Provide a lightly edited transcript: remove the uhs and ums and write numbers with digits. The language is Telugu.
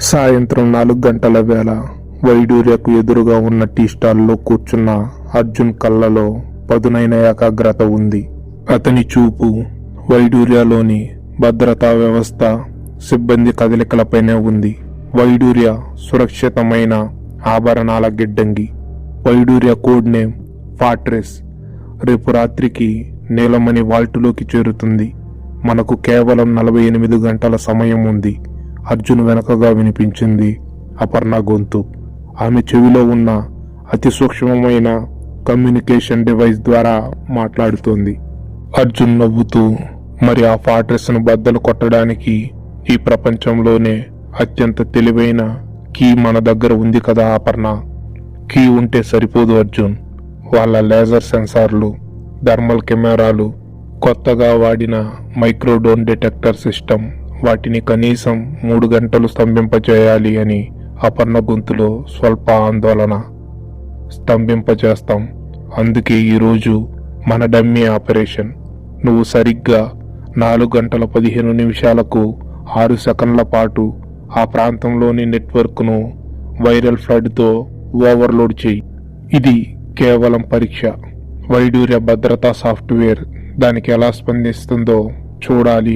సాయంత్రం 4 గంటల వేళ వైడూర్యకు ఎదురుగా ఉన్న టీ స్టాల్లో కూర్చున్న అర్జున్ కళ్ళలో పదునైన ఏకాగ్రత ఉంది. అతని చూపు వైడూర్యలోని భద్రతా వ్యవస్థ, సిబ్బంది కదలికలపైనే ఉంది. వైడూర్య సురక్షితమైన ఆభరణాల గిడ్డంగి. వైడూర్య కోడ్ నేమ్ ఫార్ట్రెస్. రేపు రాత్రికి నీలమణి వాల్టులోకి చేరుతుంది. మనకు కేవలం 48 గంటల సమయం ఉంది. అర్జున్ వెనకగా వినిపించింది అపర్ణ గొంతు. ఆమె చెవిలో ఉన్న అతి సూక్ష్మమైన కమ్యూనికేషన్ డివైస్ ద్వారా మాట్లాడుతోంది. అర్జున్ నవ్వుతూ, మరి ఆ ఫార్ట్రెస్ ను బద్దలు కొట్టడానికి ఈ ప్రపంచంలోనే అత్యంత తెలివైన కీ మన దగ్గర ఉంది కదా అపర్ణ. కీ ఉంటే సరిపోదు అర్జున్. వాళ్ళ లేజర్ సెన్సార్లు, థర్మల్ కెమెరాలు, కొత్తగా వాడిన మైక్రోడోన్ డిటెక్టర్ సిస్టమ్, వాటిని కనీసం 3 గంటలు స్తంభింపజేయాలి అని అపర్ణ గొంతులో స్వల్ప ఆందోళన. స్తంభింపజేస్తాం. అందుకే ఈరోజు మన డమ్మీ ఆపరేషన్. నువ్వు సరిగ్గా 4 గంటల 15 నిమిషాలకు 6 సెకండ్ల పాటు ఆ ప్రాంతంలోని నెట్వర్క్ను వైరల్ ఫ్లడ్తో ఓవర్లోడ్ చేయి. ఇది కేవలం పరీక్ష. వైడూర్య భద్రతా సాఫ్ట్వేర్ దానికి ఎలా స్పందిస్తుందో చూడాలి